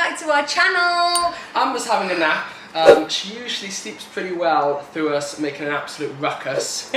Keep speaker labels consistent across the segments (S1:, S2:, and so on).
S1: back to our channel.
S2: Amber's having a nap. She usually sleeps pretty well through us making an absolute ruckus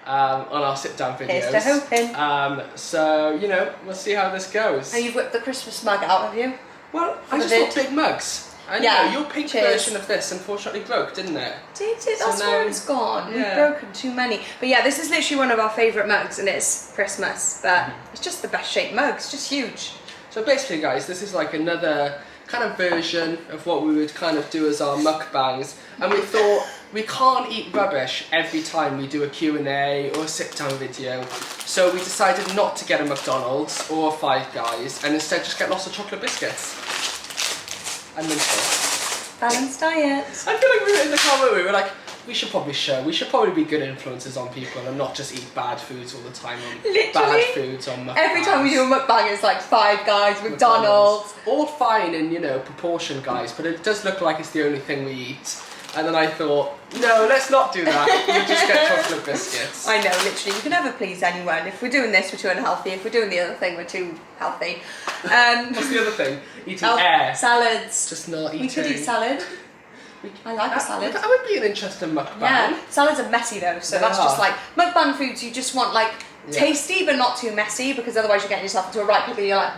S2: on our sit-down videos.
S1: Here's to hoping.
S2: So, you know, we'll see how this goes.
S1: And you've whipped the Christmas mug out, have you?
S2: Well, I just got big mugs. And
S1: yeah,
S2: your pink version of this unfortunately broke, didn't it?
S1: Did it? That's
S2: so
S1: where it's gone.
S2: Yeah.
S1: We've broken too many. But yeah, this is literally one of our favourite mugs and it's Christmas. But it's just the best shaped mug. It's just huge.
S2: So basically, guys, this is like another kind of version of what we would kind of do as our mukbangs. And we thought we can't eat rubbish every time we do a Q&A or a sit-down video. So we decided not to get a McDonald's or a Five Guys and instead just get lots of chocolate biscuits. And minstrels.
S1: Balanced diet.
S2: I feel like we were in the car, we were like, we should probably be good influences on people and not just eat bad foods all the time on
S1: Literally,
S2: bad foods on mukbangs.
S1: Every time we do a mukbang it's like Five Guys, McDonald's.
S2: All fine in, you know, proportion, guys, but it does look like it's the only thing we eat. And then I thought, no, let's not do that. We just get chocolate biscuits.
S1: I know, literally, you can never please anyone. If we're doing this, we're too unhealthy. If we're doing the other thing, we're too healthy.
S2: What's the other thing? Eating air.
S1: Salads.
S2: Just not eating.
S1: We could eat salad. I like a salad.
S2: That would be an interesting mukbang.
S1: Yeah, salads are messy though, so that's just like mukbang foods. You just want like tasty but not too messy, because otherwise you're getting yourself into a right pickle. You're like,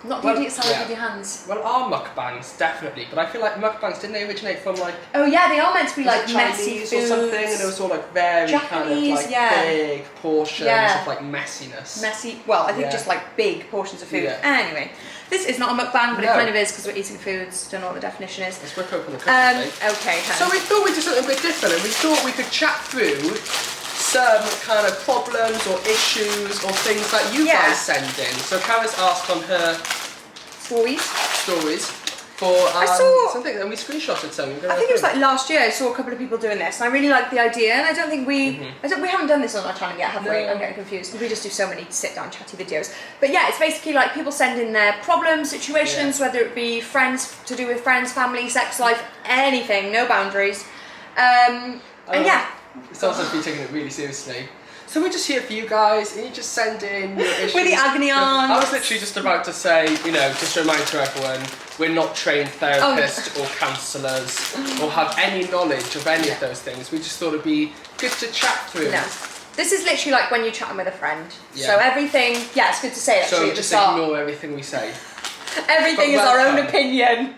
S1: not going to eat salad with your hands.
S2: Well, our mukbangs definitely, but I feel like mukbangs, didn't they originate from like?
S1: Oh yeah, they are meant to be like messy
S2: Chinese
S1: foods
S2: or something, and it was all like very
S1: Japanese,
S2: kind of like big portions of like messiness.
S1: Messy. Well, I think just like big portions of food. Anyway. This is not a mukbang, but it kind of is because we're eating foods. Don't know what the definition is.
S2: Let's rip open the cookies.
S1: Okay.
S2: So we thought we'd do something a bit different, and we thought we could chat through some kind of problems or issues or things that you guys send in. So Carys asked on her stories for something, and we screenshotted some.
S1: I think it was like last year. I saw a couple of people doing this, and I really liked the idea. And I don't think we haven't done this on our channel yet, have we? I'm getting confused. We just do so many sit-down chatty videos. But yeah, it's basically like people send in their problems, situations, whether it be friends, to do with friends, family, sex life, anything, no boundaries. And yeah,
S2: it sounds like you're taking it really seriously. So we're just here for you guys, and you just send in your issues.
S1: With the agony on.
S2: I was literally just about to say, you know, just a reminder to everyone, we're not trained therapists or counsellors or have any knowledge of any of those things. We just thought it'd be good to chat through.
S1: No. This is literally like when you're chatting with a friend. So everything, it's good to say actually.
S2: So just ignore everything we say.
S1: Everything is our own opinion.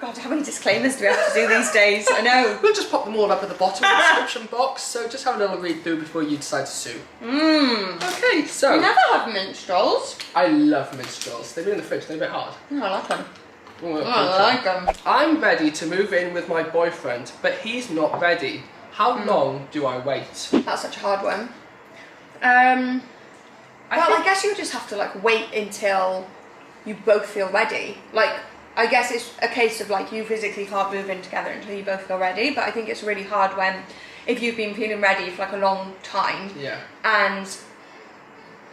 S1: God, how many disclaimers do we have to do these days? I know.
S2: We'll just pop them all up at the bottom of the description box, so just have a little read through before you decide to sue. Okay, so...
S1: We never have minstrels.
S2: I love minstrels. They've been in the fridge, they're a bit hard.
S1: I like them.
S2: I like them. I'm ready to move in with my boyfriend, but he's not ready. How long do I wait?
S1: That's such a hard one. I guess you just have to like wait until you both feel ready. Like, I guess it's a case of like you physically can't move in together until you both feel ready, but I think it's really hard if you've been feeling ready for like a long time and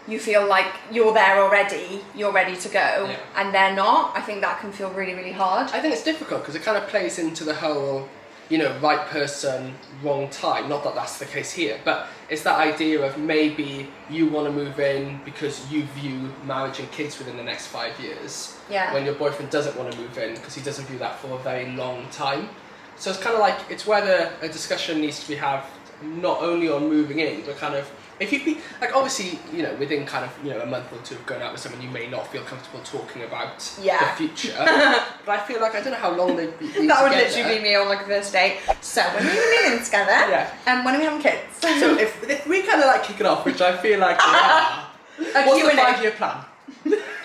S1: you feel like you're there already, you're ready to go, and they're not. I think that can feel really, really hard.
S2: I think it's difficult because it kind of plays into the whole, you know, right person, wrong time. Not that that's the case here, but it's that idea of maybe you want to move in because you view marriage and kids within the next 5 years.
S1: Yeah.
S2: When your boyfriend doesn't want to move in because he doesn't view that for a very long time. So it's kind of like, it's whether a discussion needs to be had not only on moving in, but kind of, if you'd be, like obviously, you know, within kind of, you know, a month or two of going out with someone, you may not feel comfortable talking about the future. But I feel like, I don't know how long they've been together.
S1: That would literally be me on like a first date. So when are we moving in together? And when are we having kids?
S2: So if we kind of like kick it off, which I feel like we are, what's the 5-year plan?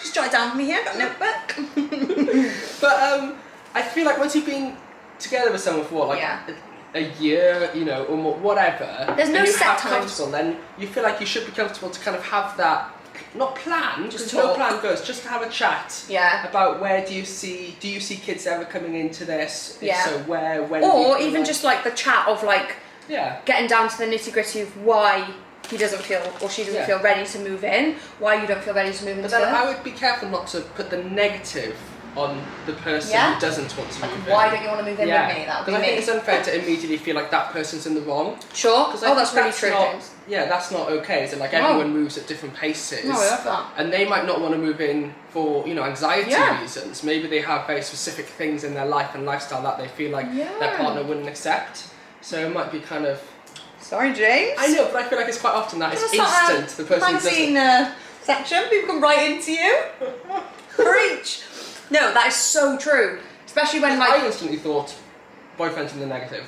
S1: Just jot it down for me here, I've got a notebook.
S2: But I feel like once you've been together with someone for what, like a year, you know, or more, whatever,
S1: there's no set time.
S2: Comfortable, then you feel like you should be comfortable to kind of have that, not plan, just no plan goes, just to have a chat about where do you see kids ever coming into this? If so where, when?
S1: Or even just like the chat of like getting down to the nitty gritty of why he doesn't feel or she doesn't feel ready to move in, why you don't feel ready to move in.
S2: But then I would be careful not to put the negative on the person
S1: Yeah.
S2: who doesn't want to move in.
S1: Why don't you want to move in with me? That would be
S2: Because I think
S1: me.
S2: it's unfair to immediately feel like that person's in the wrong.
S1: Sure.
S2: Because
S1: Oh, that's really true,
S2: not,
S1: James.
S2: Yeah, that's not okay. So like
S1: No.
S2: everyone moves at different paces.
S1: No, I love that.
S2: And they might not want to move in for, anxiety
S1: Yeah.
S2: reasons. Maybe they have very specific things in their life and lifestyle that they feel like
S1: Yeah.
S2: their partner wouldn't accept. So it might be kind of...
S1: Sorry, James.
S2: I know, but I feel like it's quite often that it's
S1: Just like
S2: instant. The person
S1: magazine
S2: doesn't...
S1: section. People can write into you. Preach. No, that is so true. Especially when
S2: I instantly thought, boyfriend's in the negative.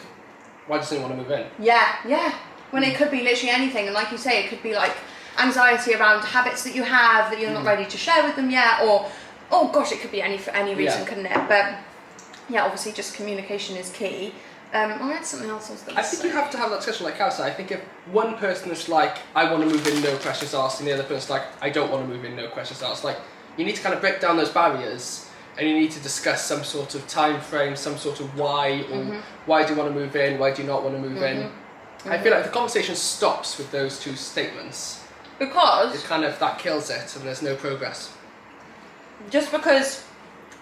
S2: Why doesn't he want to move in?
S1: Yeah. When it could be literally anything, and like you say, it could be like anxiety around habits that you have that you're not ready to share with them yet, or oh gosh, it could be for any reason,
S2: Yeah.
S1: couldn't it? But yeah, obviously, just communication is key. I had something else I was going to say.
S2: I think you have to have that discussion like Carys said. I think if one person is like, I want to move in, no questions asked, and the other person's like, I don't want to move in, no questions asked, like, you need to kind of break down those barriers, and you need to discuss some sort of time frame, some sort of why, or why do you want to move in, why do you not want to move in. I feel like the conversation stops with those two statements.
S1: Because
S2: It kind of, that kills it, and there's no progress.
S1: just because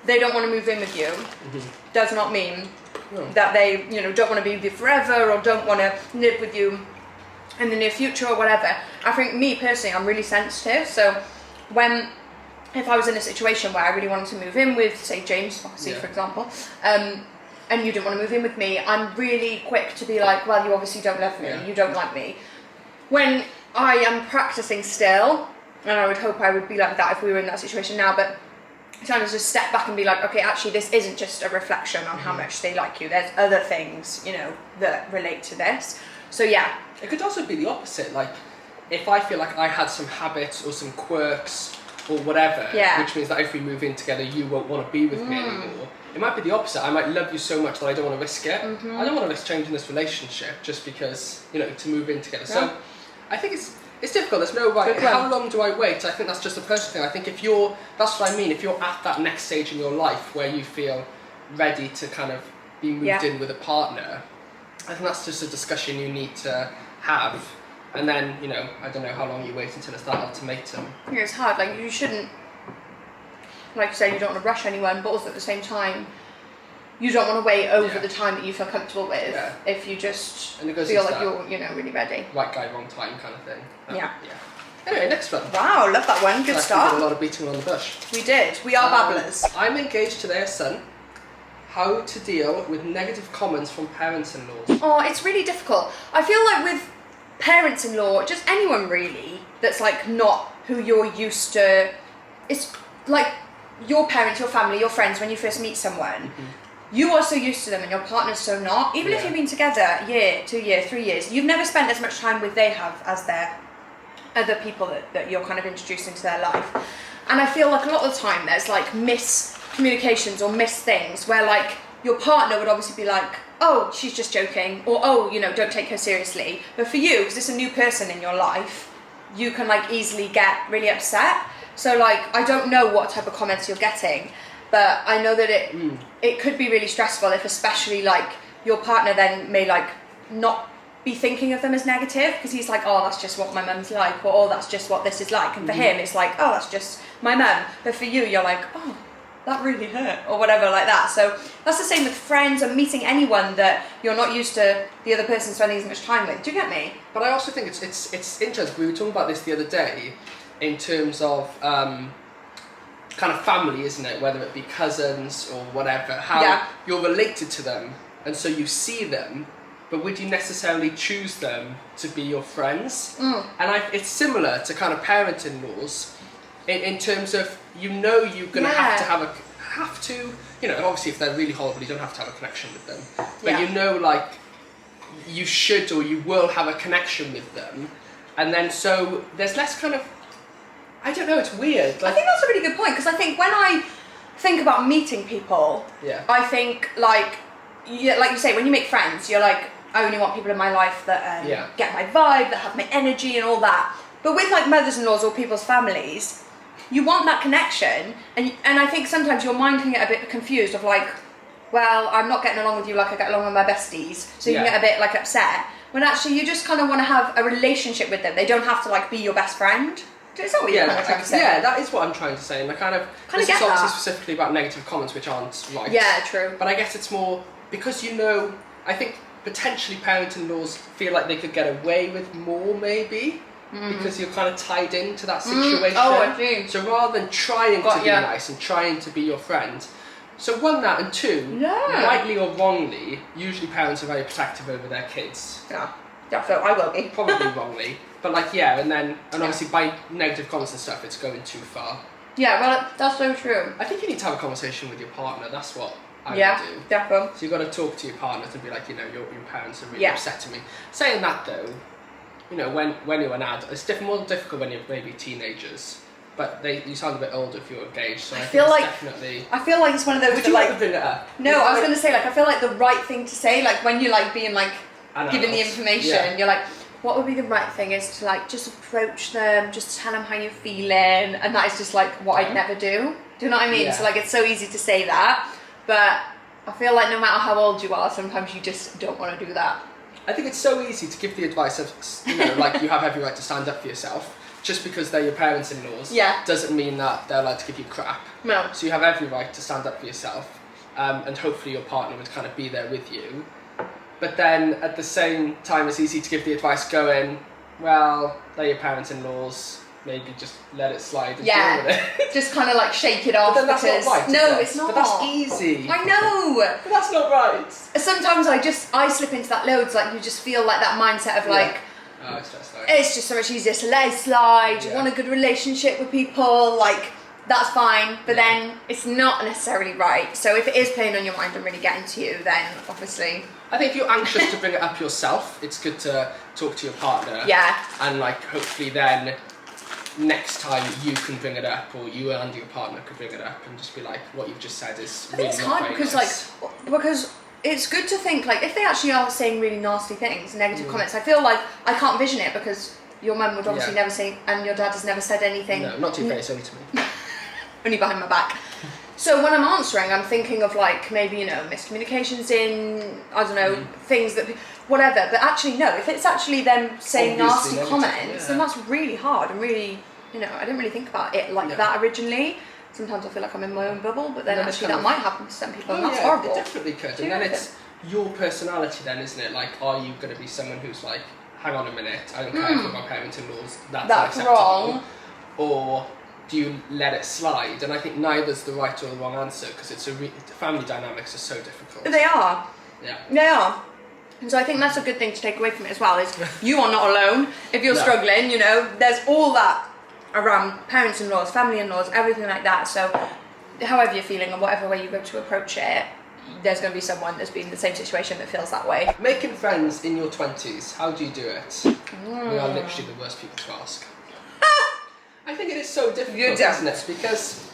S1: they don't want to move in with you does not mean
S2: No.
S1: that they, don't want to be with you forever or don't want to live with you in the near future or whatever. I think me personally, I'm really sensitive. So if I was in a situation where I really wanted to move in with, say, James, obviously, for example, and you didn't want to move in with me, I'm really quick to be like, well, you obviously don't love me, you don't like me. When I am practicing still, and I would hope I would be like that if we were in that situation now, but trying to just step back and be like, okay, actually, this isn't just a reflection on how much they like you. There's other things, that relate to this. So yeah.
S2: It could also be the opposite, like, if I feel like I had some habits or some quirks or whatever, which means that if we move in together, you won't want to be with me anymore. It might be the opposite. I might love you so much that I don't want to risk it. I don't want to risk changing this relationship just because, to move in together. So I think it's difficult. There's no right. How long do I wait? I think that's just a personal thing. I think that's what I mean. If you're at that next stage in your life where you feel ready to kind of be moved in with a partner, I think that's just a discussion you need to have. And then, I don't know how long you wait until it's that ultimatum.
S1: Yeah, it's hard. Like, you shouldn't, like you say, you don't want to rush anyone, but also at the same time, you don't want to wait over the time that you feel comfortable with if you just feel like you're, really ready.
S2: Right guy, wrong time kind of thing.
S1: Yeah.
S2: Anyway, next one.
S1: Wow, love that one. Good start.
S2: We did a lot of beating around the bush.
S1: We did. We are babblers.
S2: I'm engaged to their son. How to deal with negative comments from parents-in-law.
S1: Oh, it's really difficult. I feel like with parents-in-law, just anyone really, that's like not who you're used to, it's like your parents, your family, your friends, when you first meet someone, you are so used to them and your partner's so not. Even if you've been together a year, 2 years, 3 years, you've never spent as much time with they have as their other people that you're kind of introducing to their life. And I feel like a lot of the time there's like miscommunications or missed things where like your partner would obviously be like, oh, she's just joking, or oh, don't take her seriously. But for you, because it's a new person in your life, you can like easily get really upset. So like, I don't know what type of comments you're getting, but I know that it could be really stressful if especially like your partner then may like not be thinking of them as negative because he's like, oh, that's just what my mum's like, or oh, that's just what this is like. And for him, it's like, oh, that's just my mum. But for you, you're like, oh, that really hurt, or whatever like that. So that's the same with friends or meeting anyone that you're not used to the other person spending as much time with. Do you get me?
S2: But I also think it's interesting. We were talking about this the other day in terms of kind of family, isn't it? Whether it be cousins or whatever, how you're related to them, and so you see them, but would you necessarily choose them to be your friends? And it's similar to kind of parent-in-laws in terms of you're going to have to, obviously if they're really horrible, you don't have to have a connection with them, but like you should or you will have a connection with them, and then so there's less kind of, I don't know, it's weird.
S1: I think that's a really good point, because I think when I think about meeting people, I think like you say, when you make friends, you're like, I only want people in my life that get my vibe, that have my energy and all that. But with like mothers-in-laws or people's families, you want that connection, and I think sometimes your mind can get a bit confused of like, well, I'm not getting along with you like I get along with my besties, so you can get a bit like upset, when actually you just kind of want to have a relationship with them. They don't have to like be your best friend. Is that what you're kind of trying to say?
S2: Yeah, that is what I'm trying to say. And I kind of this
S1: get
S2: is obviously
S1: that.
S2: specifically about negative comments, which aren't right.
S1: Yeah, true.
S2: But I guess it's more because I think potentially parent-in-laws feel like they could get away with more, maybe. Because you're kind of tied into that situation.
S1: Oh, I see.
S2: So rather than trying to be nice and trying to be your friend. So one, that, and two, rightly or wrongly, usually parents are very protective over their kids.
S1: Yeah, so I will be.
S2: Probably wrongly. But and obviously by negative comments and stuff, it's going too far.
S1: Yeah, well, that's so true.
S2: I think you need to have a conversation with your partner. That's what I would do.
S1: Definitely.
S2: So you've got to talk to your partner to be like, your parents are really upsetting me. Saying that though, when you're an adult, it's more difficult when you're maybe teenagers. But you sound a bit older if you're engaged, so I feel like
S1: it's one of those.
S2: Would you ever bring it up?
S1: No, I was going to say I feel like the right thing to say, when you're being given the information, you're like, what would be the right thing is to just approach them, just tell them how you're feeling, and that is just what I'd never do. Do you know what I mean?
S2: Yeah.
S1: So it's so easy to say that, but I feel like no matter how old you are, sometimes you just don't want to do that.
S2: I think it's so easy to give the advice of, you have every right to stand up for yourself. Just because they're your parents-in-laws doesn't mean that they're allowed to give you crap.
S1: No.
S2: So you have every right to stand up for yourself, and hopefully your partner would kind of be there with you. But then at the same time, it's easy to give the advice going, well, they're your parents-in-laws, maybe just let it slide and deal with it.
S1: Just kind of shake it off.
S2: But then that's
S1: because
S2: not right.
S1: No, it's not.
S2: But that's easy.
S1: I know.
S2: But that's not right.
S1: Sometimes I slip into that loads. You just feel that mindset of
S2: oh, it's just
S1: it's just so much easier to let it slide. You want a good relationship with people, that's fine. But then it's not necessarily right. So if it is playing on your mind and really getting to you, then obviously.
S2: I think if you're anxious to bring it up yourself, it's good to talk to your partner.
S1: Yeah.
S2: And hopefully then next time you can bring it up, or you and your partner could bring it up and just be like, what you've just said is really
S1: it's
S2: not
S1: hard
S2: very
S1: because
S2: nice.
S1: because it's good to think if they actually are saying really nasty things, negative comments. I feel like I can't vision it because your mum would obviously never say, and your dad has never said anything.
S2: No, not to your face, only to me.
S1: Only behind my back. So when I'm answering, I'm thinking of maybe miscommunications in things that whatever. But actually no, if it's actually them saying
S2: Obviously
S1: nasty comments, then that's really hard and really I didn't really think about it that originally. Sometimes I feel like I'm in my own bubble, but then actually that might happen to some people, and that's horrible.
S2: It definitely could. And then it's your personality then, isn't it? Are you going to be someone who's hang on a minute, I don't care if my parents-in-laws, that's
S1: wrong.
S2: Or do you let it slide? And I think neither's the right or the wrong answer, because family dynamics are so difficult.
S1: They are.
S2: Yeah.
S1: They are. And so I think that's a good thing to take away from it as well, is you are not alone. If you're struggling, there's all that around parents-in-laws, family-in-laws, everything like that. So however you're feeling and whatever way you go to approach it, there's going to be someone that's been in the same situation that feels that way.
S2: Making friends in your 20s, how do you do it? We are literally the worst people to ask. I think it is so difficult, isn't it? Because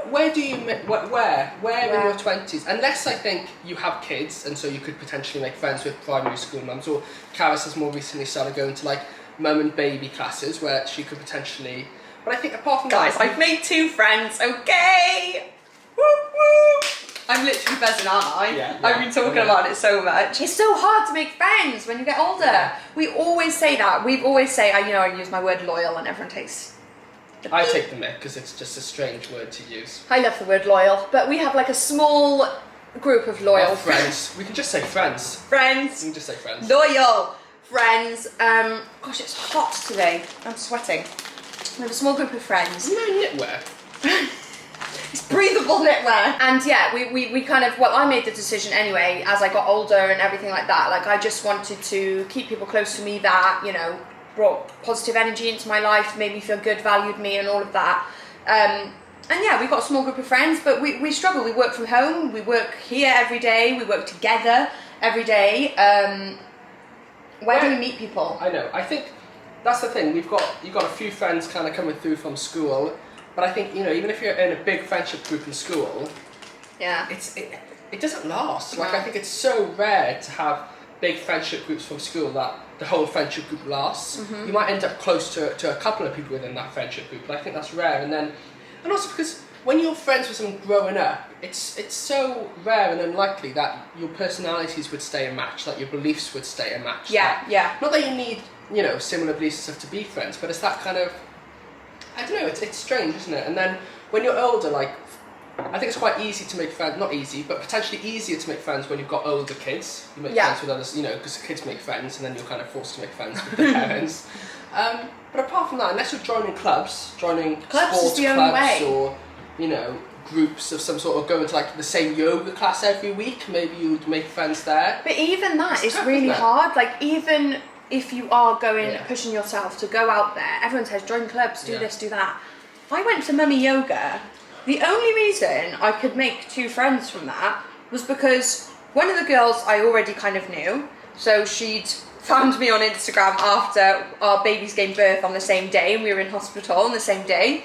S2: where do you where in your 20s, unless I think you have kids and so you could potentially make friends with primary school mums, or Carys has more recently started going to mum and baby classes where she could potentially, but I think apart from
S1: Guys, I've made 2 friends, okay? Woo woo! I'm literally buzzing, aren't I?
S2: Yeah,
S1: I've been talking about it so much. It's so hard to make friends when you get older. Yeah. We always say that. We always say, I use my word loyal, and everyone takes
S2: I take the mick because it's just a strange word to use.
S1: I love the word loyal, but we have a small group of loyal
S2: friends. We can just say friends.
S1: Friends.
S2: We can just say friends.
S1: Loyal friends. Gosh, it's hot today. I'm sweating. We have a small group of friends.
S2: Knitwear.
S1: It's breathable knitwear. And yeah, we kind of, I made the decision anyway, as I got older and everything like that. I just wanted to keep people close to me that, brought positive energy into my life, made me feel good, valued me, and all of that. And yeah, we've got a small group of friends, but we struggle. We work from home, we work here every day, we work together every day. Where do we meet people?
S2: I know. I think that's the thing. You've got a few friends kind of coming through from school, but I think even if you're in a big friendship group in school,
S1: yeah,
S2: it doesn't last.
S1: No.
S2: I think it's so rare to have big friendship groups from school that the whole friendship group lasts. Mm-hmm. You might end up close to a couple of people within that friendship group, but I think that's rare. And also because when you're friends with someone growing up, it's so rare and unlikely that your personalities would stay a match, that your beliefs would stay a match.
S1: Yeah, yeah.
S2: Not that you need you know, similar beliefs and stuff to be friends, but it's that kind of, I don't know, it's strange, isn't it? And then when you're older, like, I think it's quite easy to make friends, not easy, but potentially easier to make friends when you've got older kids. You make friends with others, you know, because kids make friends and then you're kind of forced to make friends with their parents. But apart from that, unless you're joining clubs sports
S1: is the only way.
S2: or, you know, groups of some sort, or going to like the same yoga class every week, maybe you'd make friends there.
S1: But even that is
S2: tough,
S1: really
S2: isn't it?
S1: hard. Like, even if you are pushing yourself to go out there, everyone says join clubs, do this, do that. I went to mummy yoga. The only reason I could make 2 friends from that was because one of the girls I already kind of knew, so she'd found me on Instagram after our babies gave birth on the same day, and we were in hospital on the same day.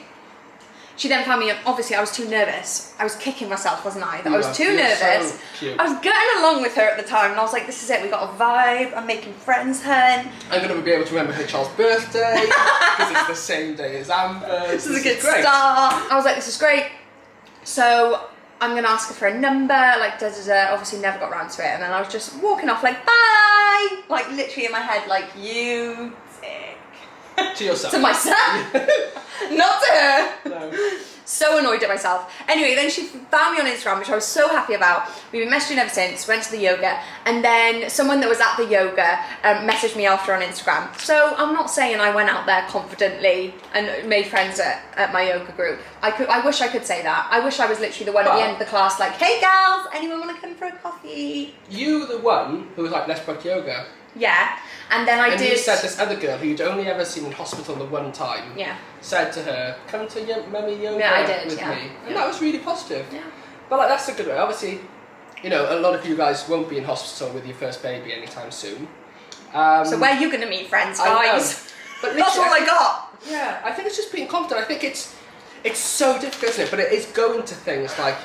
S1: She then found me, obviously I was too nervous. I was kicking myself, wasn't I? I was too nervous.
S2: So cute.
S1: I was getting along with her at the time, and I was like, this is it, we got a vibe, I'm making friends, hun.
S2: I'm going to be able to remember her child's birthday, because it's the same day as Amber's.
S1: This is a good start. I was like, this is great. So I'm going to ask her for a number, like, obviously never got round to it. And then I was just walking off like, bye! Like, literally in my head, like, you dick.
S2: To yourself.
S1: To myself. Not to her.
S2: No.
S1: So annoyed at myself. Anyway, then she found me on Instagram, which I was so happy about. We've been messaging ever since, went to the yoga, and then someone that was at the yoga messaged me after on Instagram. So I'm not saying I went out there confidently and made friends at my yoga group. I wish I could say that. I wish I was literally the one at the end of the class, like, hey gals, anyone want to come for a coffee?
S2: You were the one who was like, let's book yoga.
S1: Yeah, and then I did.
S2: And you said this other girl who you'd only ever seen in hospital the one time.
S1: Yeah.
S2: Said to her, "Come to mummy yoga with me," and that was really positive.
S1: Yeah.
S2: But like that's a good way. Obviously, you know, a lot of you guys won't be in hospital with your first baby anytime soon.
S1: So where are you going to meet friends, guys?
S2: But
S1: that's all I got.
S2: Yeah, I think it's just being confident. I think it's so difficult, isn't it? But it is going to things like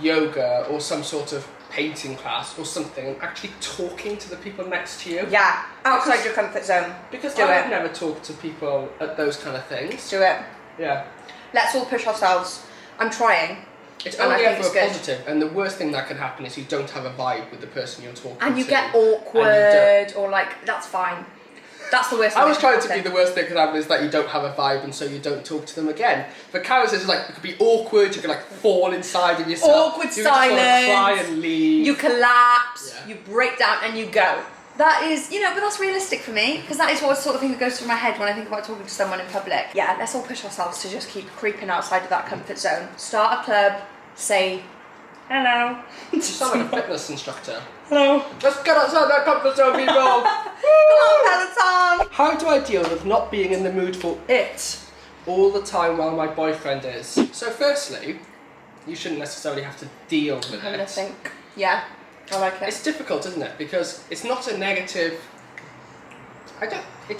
S2: yoga or some sort of painting class or something and actually talking to the people next to you.
S1: Yeah, outside your comfort zone.
S2: Because I've never talked to people at those kind of things.
S1: Do it.
S2: Yeah.
S1: Let's all push ourselves. I'm trying.
S2: It's only ever a positive, and the worst thing that can happen is you don't have a vibe with the person you're talking to.
S1: And you get awkward, or like, that's fine. That's the worst thing.
S2: I was trying to be the worst thing that can happen is that you don't have a vibe and so you don't talk to them again. For Carys, it's like, it could be awkward, you could like fall inside of yourself.
S1: Awkward
S2: you
S1: silence.
S2: You just want to cry and leave.
S1: You collapse, you break down and you go. That is, you know, but that's realistic for me, because that is what sort of thing that goes through my head when I think about talking to someone in public. Yeah, let's all push ourselves to just keep creeping outside of that comfort zone. Start a club, say hello.
S2: You sound like a fitness instructor.
S1: Hello.
S2: Let's get outside that comfort zone, people!
S1: Come on, Peloton!
S2: How do I deal with not being in the mood for it all the time while my boyfriend is? So firstly, you shouldn't necessarily have to deal with it.
S1: I'm gonna think. Yeah, I like it.
S2: It's difficult, isn't it? Because it's not a negative...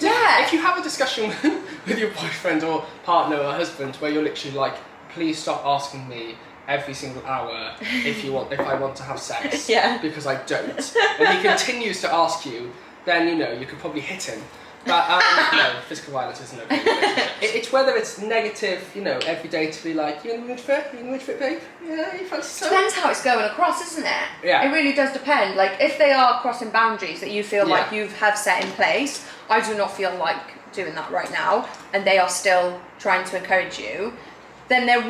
S1: Yeah.
S2: If you have a discussion with your boyfriend or partner or husband where you're literally like, please stop asking me every single hour if I want to have sex, because I don't, and he continues to ask you, then you know you could probably hit him. But no, physical violence isn't okay. It's whether it's negative, you know, every day to be like, you in the mood for it? You in the mood for it, babe? Yeah, you fancy so?
S1: Depends how it's going across, isn't it?
S2: Yeah.
S1: It really does depend. Like, if they are crossing boundaries that you feel like you have set in place, I do not feel like doing that right now, and they are still trying to encourage you, then there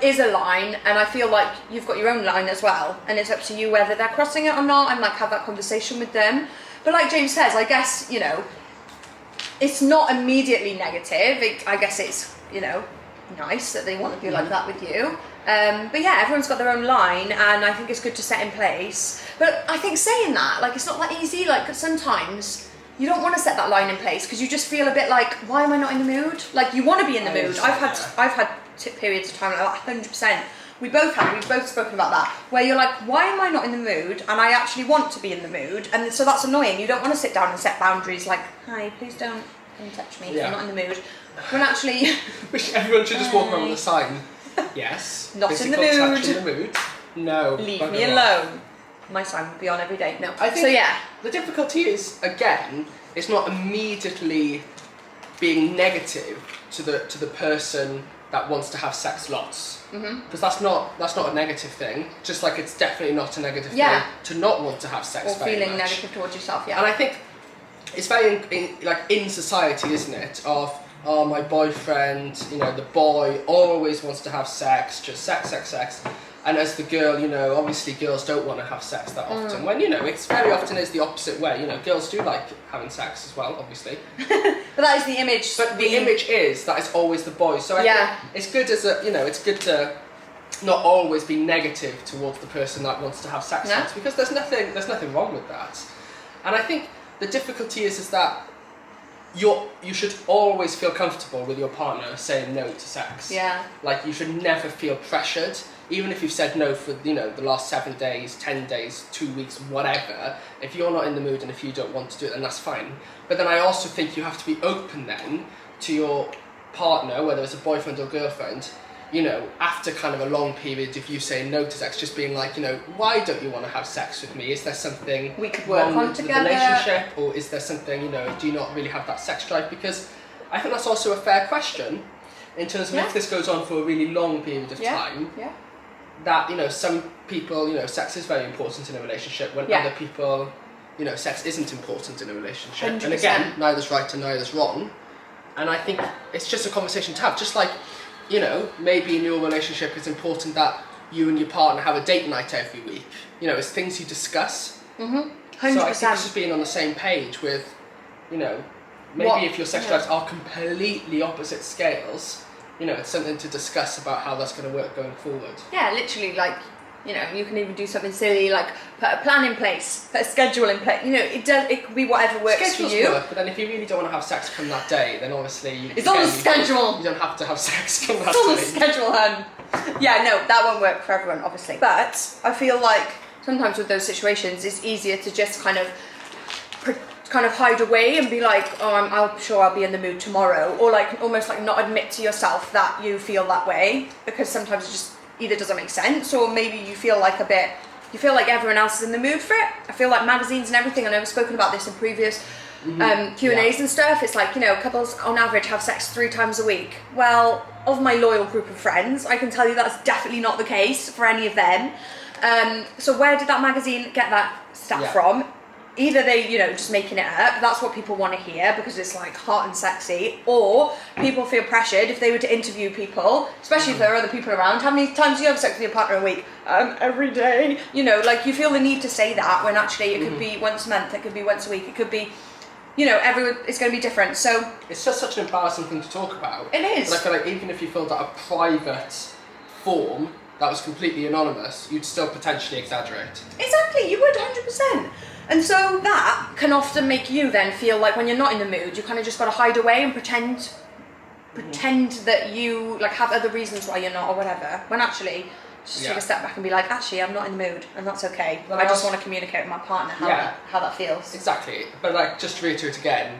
S1: is a line, and I feel like you've got your own line as well, and it's up to you whether they're crossing it or not, and like have that conversation with them. But like James says, I guess, you know, it's not immediately negative. I guess it's, you know, nice that they want to be like that with you. But yeah, everyone's got their own line, and I think it's good to set in place. But I think saying that, like, it's not that easy. Like, sometimes you don't want to set that line in place because you just feel a bit like, why am I not in the mood? Like, you want to be in the mood. I've had periods of time like that, 100%. We've both spoken about that, where you're like, why am I not in the mood? And I actually want to be in the mood, and so that's annoying. You don't want to sit down and set boundaries like, hi, please don't come touch me if I'm not in the mood. When actually...
S2: Wish everyone should just walk around with a sign. Yes.
S1: Not in the mood.
S2: Touch in the mood. No.
S1: Leave me alone. My sign would be on every day. No.
S2: I think the difficulty is, again, it's not immediately being negative to the person that wants to have sex lots, because that's not a negative thing. Just like it's definitely not a negative thing to not want to have sex.
S1: Or feeling negative towards yourself. Yeah.
S2: And I think it's very in society, isn't it? Of oh, my boyfriend, the boy always wants to have sex, just sex, sex, sex. And as the girl, obviously girls don't want to have sex that often. When, it's very often is the opposite way. Girls do like having sex as well, obviously.
S1: But that is the image.
S2: But the image is that it's always the boy. So I think it's good it's good to not always be negative towards the person that wants to have sex with, because there's nothing wrong with that. And I think the difficulty is that you should always feel comfortable with your partner saying no to sex.
S1: Yeah.
S2: Like, you should never feel pressured, even if you've said no for the last 7 days, 10 days, 2 weeks, whatever. If you're not in the mood and if you don't want to do it, then that's fine. But then I also think you have to be open then to your partner, whether it's a boyfriend or girlfriend, after kind of a long period of you saying no to sex, just being like, why don't you want to have sex with me? Is there something
S1: we could work
S2: wrong
S1: on
S2: with
S1: together?
S2: the relationship, or is there something, do you not really have that sex drive? Because I think that's also a fair question in terms of if this goes on for a really long period of time.
S1: Yeah.
S2: That some people, sex is very important in a relationship, when other people, sex isn't important in a relationship.
S1: 100%.
S2: And again, neither's right and neither's wrong. And I think it's just a conversation to have. Just like, maybe in your relationship it's important that you and your partner have a date night every week. It's things you discuss.
S1: 100%.
S2: So I think it's just being on the same page with, maybe if your sex drives are completely opposite scales, it's something to discuss about how that's going to work going forward.
S1: Yeah, literally, like, you can even do something silly like put a plan in place, put a schedule in place. It could be whatever works
S2: Schedules
S1: for you.
S2: work, but then if you really don't want to have sex come that day, then obviously
S1: it's on the schedule.
S2: You don't have to have sex come that
S1: It's on
S2: day.
S1: the schedule, hun. Yeah, no, that won't work for everyone, obviously. But I feel like sometimes with those situations, it's easier to just kind of hide away and be like, oh, I'm sure I'll be in the mood tomorrow, or like almost like not admit to yourself that you feel that way, because sometimes it just either doesn't make sense, or maybe you feel like everyone else is in the mood for it. I feel like magazines and everything, I know I've spoken about this in previous Q&As and stuff, it's like, couples on average have sex 3 times a week. Well, of my loyal group of friends, I can tell you that's definitely not the case for any of them. So where did that magazine get that stat from? Either they, just making it up, that's what people want to hear because it's like hot and sexy, or people feel pressured if they were to interview people, especially if there are other people around. How many times do you have sex with your partner a week? Every day. Like, you feel the need to say that when actually it could be once a month, it could be once a week, it could be, everyone, it's going to be different. So
S2: it's just such an embarrassing thing to talk about.
S1: It is.
S2: But I feel like even if you filled out a private form that was completely anonymous, you'd still potentially exaggerate.
S1: Exactly, you would 100%. And so that can often make you then feel like when you're not in the mood, you kind of just got to hide away and pretend that you like have other reasons why you're not or whatever. When actually, just take a step back and be like, actually, I'm not in the mood, and that's okay.
S2: But
S1: I just want to communicate with my partner how that feels.
S2: Exactly. But like, just to reiterate again,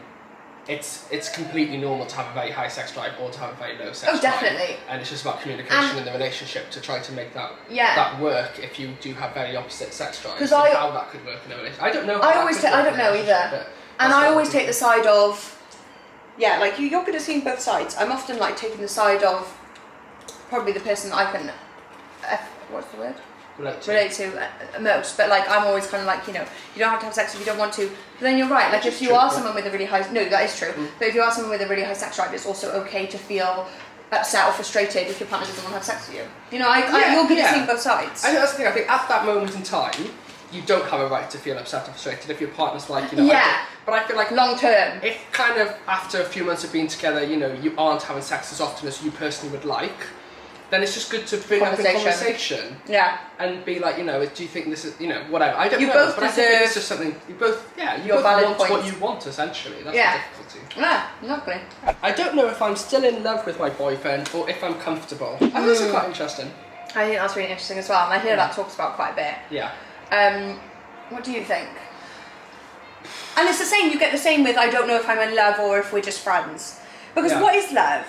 S2: it's completely normal to have a very high sex drive or to have a very low sex drive.
S1: Oh, definitely.
S2: And it's just about communication in the relationship to try to make that work if you do have very opposite sex drives.
S1: Because
S2: how that could work in a relationship. I don't know.
S1: I don't know either. And I always take the side of, like you're going to see both sides. I'm often like taking the side of probably the person that I can, what's the word? Relate to most, but like I'm always kind of like, you don't have to have sex if you don't want to. But then you're right, like if you are someone with a really high, no, that is true. But if you are someone with a really high sex drive, it's also okay to feel upset or frustrated if your partner doesn't want to have sex with you. You're good at seeing both sides.
S2: I think that's the thing. I think at that moment in time, you don't have a right to feel upset or frustrated if your partner's like, but I feel like
S1: long term,
S2: if kind of after a few months of being together, you aren't having sex as often as you personally would like, then it's just good to bring up a conversation.
S1: Yeah.
S2: And be like, do you think this is, whatever. I don't know.
S1: Both
S2: but I think it's just something, you both want what you want, essentially. That's the difficulty.
S1: Yeah, exactly.
S2: I don't know if I'm still in love with my boyfriend or if I'm comfortable. I think that's quite interesting.
S1: I think that's really interesting as well. And I hear that talks about quite a bit.
S2: Yeah.
S1: What do you think? And it's the same, you get the same with I don't know if I'm in love or if we're just friends. Because what is love?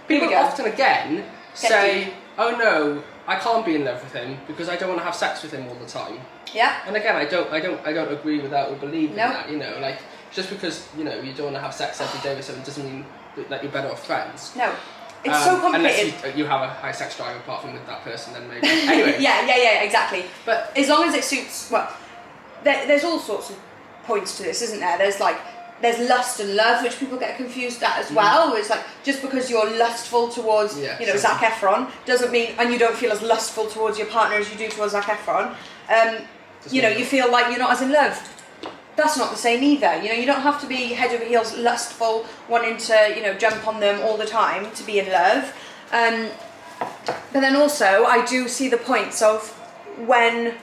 S2: People often again say, oh no, I can't be in love with him because I don't want to have sex with him all the time.
S1: Yeah.
S2: And again, I don't agree with that or believe in that. Like just because you don't want to have sex every day with someone doesn't mean that you're better off friends.
S1: No. It's so complicated.
S2: Unless you have a high sex drive apart from with that person, then maybe. Anyway.
S1: yeah, exactly. But as long as it suits, there's all sorts of points to this, isn't there? There's lust and love, which people get confused at as well. It's like, just because you're lustful towards, Zac Efron, doesn't mean, and you don't feel as lustful towards your partner as you do towards Zac Efron, you feel like you're not as in love. That's not the same either. You don't have to be head over heels lustful, wanting to, jump on them all the time to be in love. But then also, I do see the points of when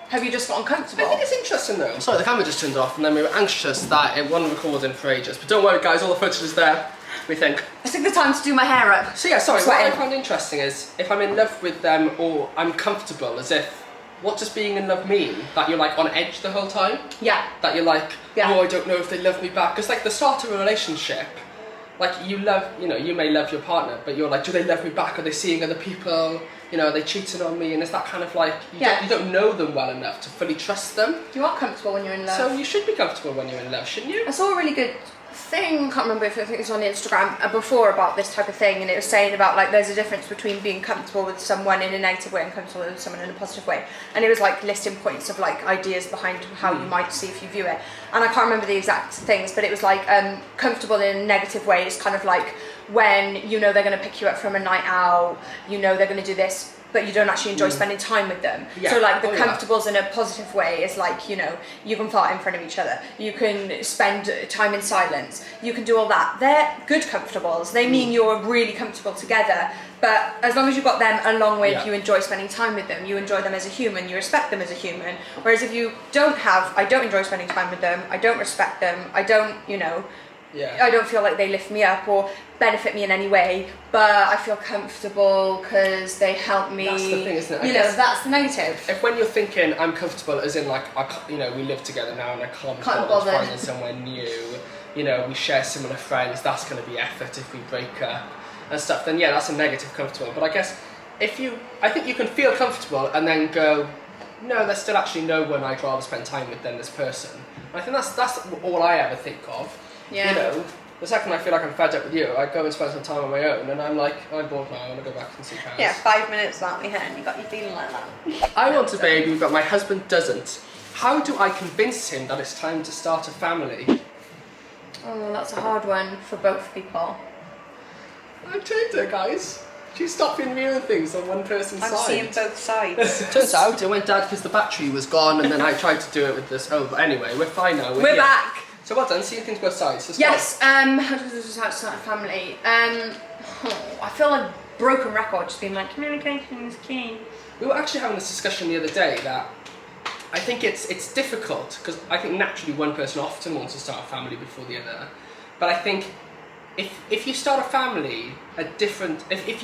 S1: have you just got uncomfortable.
S2: I think it's interesting though. Sorry, the camera just turned off and then we were anxious that it wasn't recording for ages. But don't worry guys, all the footage is there, we think.
S1: I took the time to do my hair up.
S2: So yeah, sorry, what I find interesting is if I'm in love with them or I'm comfortable, as if, what does being in love mean? That you're like on edge the whole time?
S1: Yeah.
S2: That you're like, oh, I don't know if they love me back. Because like the start of a relationship, like you love, you may love your partner, but you're like, do they love me back? Are they seeing other people? Are they cheating on me? And it's that kind of like, you don't know them well enough to fully trust them.
S1: You are comfortable when you're in love.
S2: So you should be comfortable when you're in love, shouldn't you?
S1: I saw a really good thing, I can't remember if it was on Instagram before, about this type of thing, and it was saying about like there's a difference between being comfortable with someone in a negative way and comfortable with someone in a positive way, and it was like listing points of like ideas behind how you might see if you view it, and I can't remember the exact things, but it was like comfortable in a negative way is kind of like when they're going to pick you up from a night out, they're going to do this, but you don't actually enjoy spending time with them. Yeah. So like the comfortables in a positive way is like, you can fart in front of each other, you can spend time in silence, you can do all that. They're good comfortables. They mean you're really comfortable together, but as long as you've got them along with you enjoy spending time with them, you enjoy them as a human, you respect them as a human. Whereas if you I don't enjoy spending time with them, I don't respect them, I don't, I don't feel like they lift me up or benefit me in any way, but I feel comfortable because they help me.
S2: That's the thing, isn't it?
S1: That's the negative.
S2: If when you're thinking I'm comfortable, as in like we live together now and I can't bother finding somewhere new. We share similar friends. That's going to be effort if we break up and stuff. Then that's a negative comfortable. But I guess I think you can feel comfortable and then go, no, there's still actually no one I'd rather spend time with than this person. And I think that's all I ever think of. Yeah. The second I feel like I'm fed up with you, I go and spend some time on my own, and I'm like, I'm bored now, I want to go back and see Carys.
S1: Yeah, 5 minutes without me and you got you feeling like that.
S2: I want a baby, but my husband doesn't. How do I convince him that it's time to start a family?
S1: Oh, that's a hard one for both people.
S2: I've changed her, guys. She stopped being viewing things on one person's side.
S1: I'm seeing both sides.
S2: Turns out it went dead because the battery was gone, and then I tried to do it with this. Oh, but anyway, we're fine now.
S1: We're back.
S2: So well done, seeing things both sides. Let's
S1: yes, how to start a family. I feel like broken record, just being like, communication is key.
S2: We were actually having this discussion the other day that I think it's difficult, because I think naturally one person often wants to start a family before the other. But I think if you start a family, if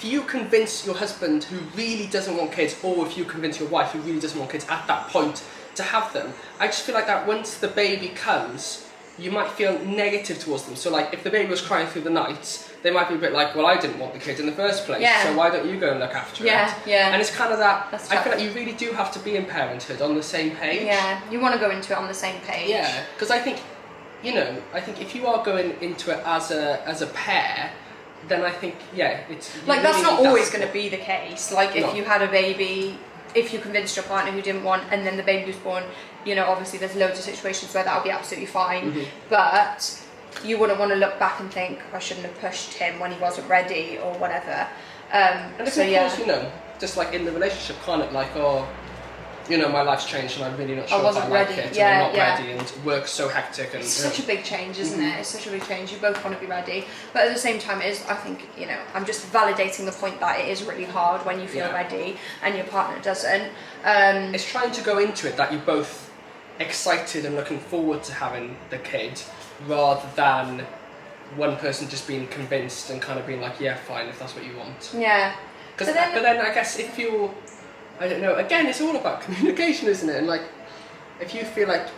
S2: you convince your husband who really doesn't want kids, or if you convince your wife who really doesn't want kids at that point to have them, I just feel like that once the baby comes, you might feel negative towards them. So like if the baby was crying through the night, they might be a bit like, well, I didn't want the kid in the first place, so why don't you go and look after it? Yeah. And it's kind of that, I feel like you really do have to be in parenthood on the same page.
S1: Yeah, you want to go into it on the same page.
S2: Yeah, because I think, if you are going into it as a pair, then I think, it's...
S1: Like, that's not always going to be the case. Like, if you had a baby, if you convinced your partner who didn't want, and then the baby was born, obviously there's loads of situations where that'll be absolutely fine. Mm-hmm. But you wouldn't want to look back and think, I shouldn't have pushed him when he wasn't ready or whatever.
S2: And of course, just like in the relationship, kind of like, my life's changed and I'm really not sure if I like it, and I'm not ready, and work's so hectic. And
S1: it's such a big change, isn't it? It's such a big change. You both want to be ready, but at the same time, I think, I'm just validating the point that it is really hard when you feel ready and your partner doesn't.
S2: It's trying to go into it that you're both excited and looking forward to having the kid, rather than one person just being convinced and kind of being like, yeah, fine, if that's what you want.
S1: Yeah.
S2: But then I guess if you're, I don't know, again, it's all about communication, isn't it? And like, if you feel like,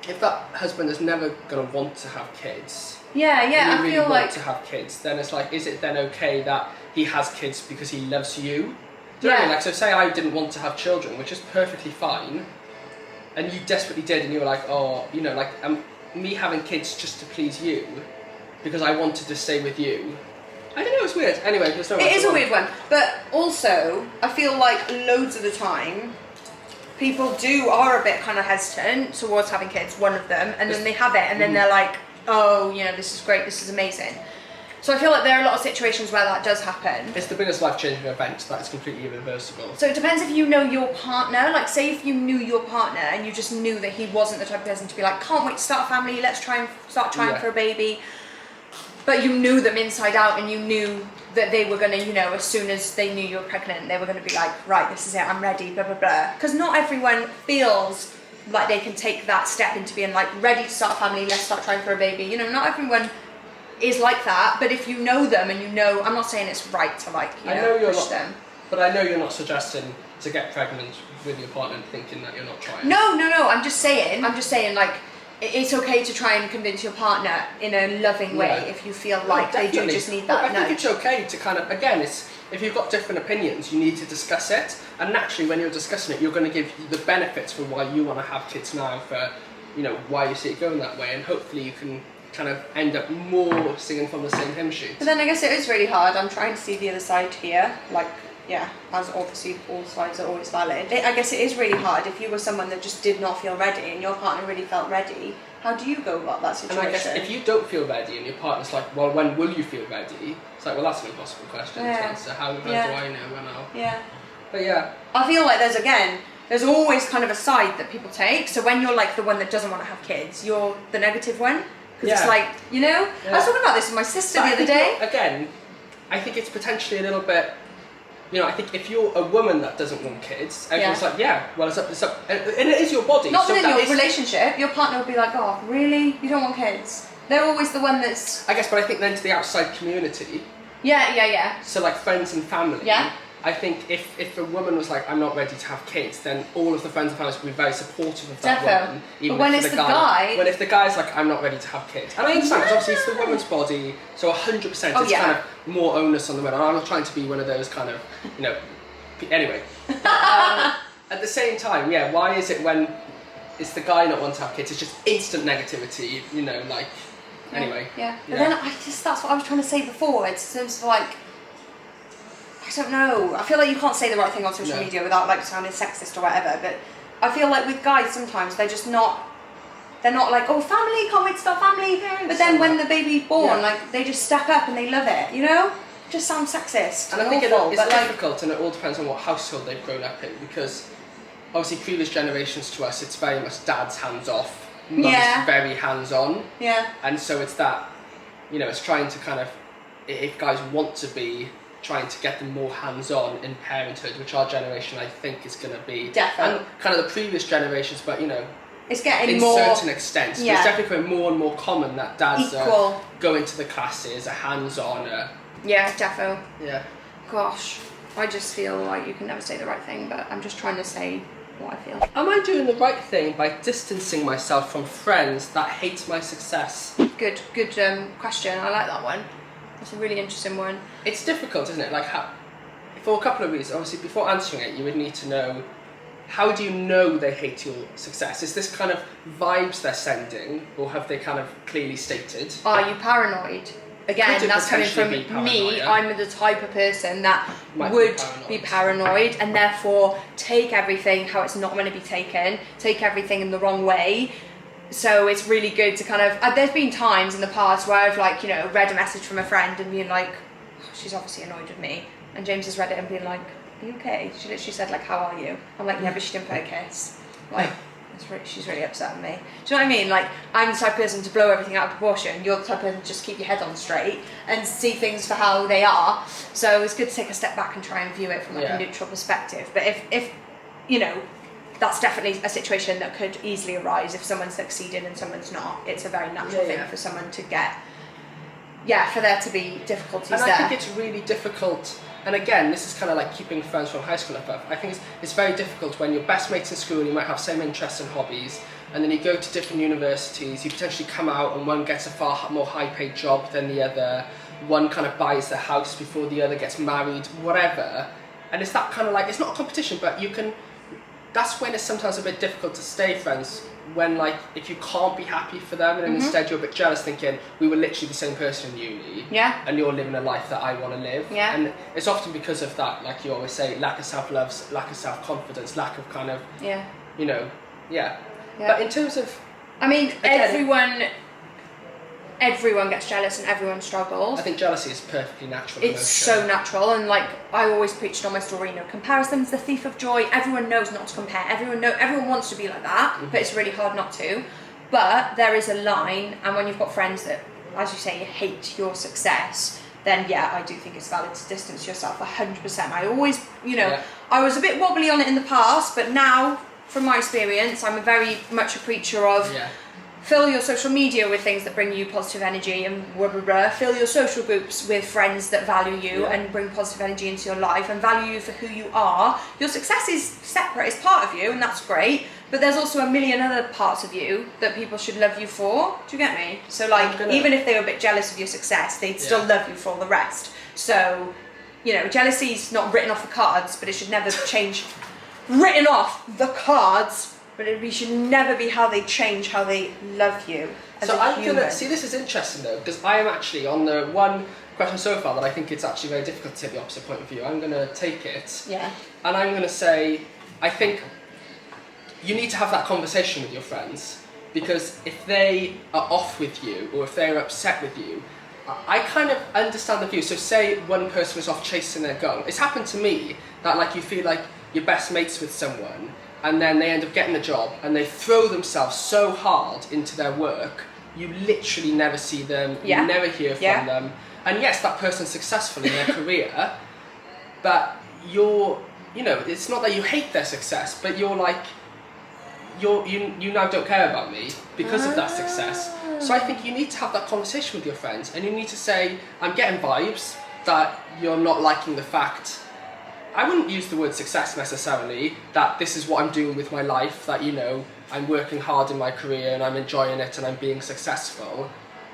S2: if that husband is never going to want to have kids, and you really want to have kids, then it's like, is it then okay that he has kids because he loves you? Do you know what I mean? Like, so say I didn't want to have children, which is perfectly fine, and you desperately did, and you were like, me having kids just to please you, because I wanted to stay with you. I don't know, it's weird. Anyway, it is
S1: a weird one. But also, I feel like loads of the time, people are a bit kind of hesitant towards having kids, one of them, and then they have it, and then they're like, oh, you know, this is great, this is amazing. So I feel like there are a lot of situations where that does happen.
S2: It's the biggest life-changing event that is completely irreversible.
S1: So it depends if you know your partner. Like, say if you knew your partner and you just knew that he wasn't the type of person to be like, can't wait to start a family, let's start trying for a baby. But you knew them inside out, and you knew that they were going to, you know, as soon as they knew you were pregnant, they were going to be like, right, this is it, I'm ready, blah, blah, blah. Because not everyone feels like they can take that step into being like, ready to start a family, let's start trying for a baby. You know, not everyone is like that, but if you know them and you know, I'm not saying it's right to like, you know push them.
S2: But I know you're not suggesting to get pregnant with your partner and thinking that you're not trying.
S1: No, I'm just saying like, it's okay to try and convince your partner in a loving way if you feel like they do just need that.
S2: I think it's okay to kind of, again, it's, if you've got different opinions, you need to discuss it. And naturally, when you're discussing it, you're going to give the benefits for why you want to have kids now, for, you know, why you see it going that way. And hopefully you can kind of end up more singing from the same hymn sheet.
S1: But then I guess it is really hard. I'm trying to see the other side here. Like, yeah, as obviously all sides are always valid. I guess it is really hard if you were someone that just did not feel ready and your partner really felt ready. How do you go about that situation?
S2: And I guess if you don't feel ready and your partner's like, well, when will you feel ready? It's like, well, that's an impossible question to answer. How do I know when I'll...
S1: Yeah.
S2: But yeah.
S1: I feel like there's always kind of a side that people take. So when you're like the one that doesn't want to have kids, you're the negative one. Because it's like, you know, I was talking about this with my sister the other day.
S2: Again, I think it's potentially a little bit, you know, I think if you're a woman that doesn't want kids, everyone's like, well, it's up, and it is your body.
S1: Not within your relationship, your partner would be like, oh, really? You don't want kids? They're always the one that's...
S2: I guess, but I think then to the outside community.
S1: Yeah.
S2: So like friends and family.
S1: Yeah.
S2: I think if a woman was like, I'm not ready to have kids, then all of the friends and family would be very supportive of that woman.
S1: Even but when it's the guy...
S2: When if the guy's like, I'm not ready to have kids. And I understand, because obviously it's the woman's body, so 100% it's kind of more onus on the woman. I'm not trying to be one of those kind of, you know... Anyway. At the same time, why is it when it's the guy not wanting to have kids, it's just instant negativity, you know, like... Anyway.
S1: Yeah. But then that's what I was trying to say before. It's sort of like... I don't know. I feel like you can't say the right thing on social media without like sounding sexist or whatever. But I feel like with guys sometimes they're just not. They're not like, oh, family, can't wait to start family. But then when the baby's born, like they just step up and they love it. You know, it just sounds sexist.
S2: And I think it's difficult, and it all depends on what household they've grown up in. Because obviously previous generations to us, it's very much dad's hands off, mum's very hands on. Yeah. And so it's that, you know, it's trying to kind of, if guys want to be. Trying to get them more hands-on in parenthood, which our generation I think is going to be,
S1: definitely,
S2: and kind of the previous generations, but you know,
S1: it's getting
S2: in
S1: more
S2: certain extents. It's definitely becoming more and more common that dads go into the classes, are hands-on.
S1: Defo.
S2: Yeah.
S1: Gosh, I just feel like you can never say the right thing, but I'm just trying to say what I feel.
S2: Am I doing the right thing by distancing myself from friends that hate my success?
S1: Good question. I like that one. That's a really interesting one.
S2: It's difficult, isn't it? Like, for a couple of reasons. Obviously, before answering it, you would need to know, how do you know they hate your success? Is this kind of vibes they're sending, or have they kind of clearly stated?
S1: Are you paranoid? Again, that's coming from me. I'm the type of person that would be paranoid and therefore take everything how it's not going to be taken, take everything in the wrong way. So it's really good to kind of... there's been times in the past where I've like, you know, read a message from a friend and been like, oh, she's obviously annoyed with me. And James has read it and been like, are you okay? She literally said like, how are you? I'm like, yeah, but she didn't put a kiss. Like, she's really upset with me. Do you know what I mean? Like, I'm the type of person to blow everything out of proportion. You're the type of person to just keep your head on straight and see things for how they are. So it's good to take a step back and try and view it from like a neutral perspective. But if you know, that's definitely a situation that could easily arise if someone's succeeding and someone's not. It's a very natural thing for someone to get, for there to be difficulties there.
S2: And I think it's really difficult, and again, this is kind of like keeping friends from high school and stuff. I think it's very difficult when you're best mates in school, you might have same interests and hobbies, and then you go to different universities, you potentially come out and one gets a far more high-paid job than the other, one kind of buys the house before the other gets married, whatever. And it's that kind of like, it's not a competition, but you can... That's when it's sometimes a bit difficult to stay friends when like if you can't be happy for them and then instead you're a bit jealous, thinking we were literally the same person in uni, and you're living a life that I want to live, and it's often because of that, like you always say, lack of self-love, lack of self-confidence, lack of kind of you know, but in terms of,
S1: I mean, again, everyone gets jealous and everyone struggles.
S2: I think jealousy is perfectly natural.
S1: It's so natural, and like I always preached on my story, you know, comparison's the thief of joy. Everyone knows not to compare. Everyone wants to be like that, but it's really hard not to. But there is a line, and when you've got friends that, as you say, hate your success, then I do think it's valid to distance yourself 100%. I always, you know, I was a bit wobbly on it in the past, but now, from my experience, I'm very much a preacher of fill your social media with things that bring you positive energy and fill your social groups with friends that value you and bring positive energy into your life and value you for who you are. Your success is separate, it's part of you, and that's great, but there's also a million other parts of you that people should love you for. Do you get me? So like, even if they were a bit jealous of your success, they'd still love you for all the rest. So, you know, jealousy's not written off the cards, but it should never change. Written off the cards, but it should never be how they change how they love you as
S2: so
S1: a
S2: I'm
S1: human.
S2: gonna see, this is interesting though, because I am actually on the one question so far that I think it's actually very difficult to take the opposite point of view. I'm gonna take it, and I'm gonna say, I think you need to have that conversation with your friends, because if they are off with you or if they're upset with you, I kind of understand the view. So say one person was off chasing their goal. It's happened to me that like you feel like you're best mates with someone and then they end up getting a job and they throw themselves so hard into their work, you literally never see them, you never hear from them. And yes, that person's successful in their career, but you know, it's not that you hate their success, but you're like, you now don't care about me because of that success. So I think you need to have that conversation with your friends, and you need to say, I'm getting vibes that you're not liking the fact, I wouldn't use the word success necessarily, that this is what I'm doing with my life, that, you know, I'm working hard in my career and I'm enjoying it and I'm being successful.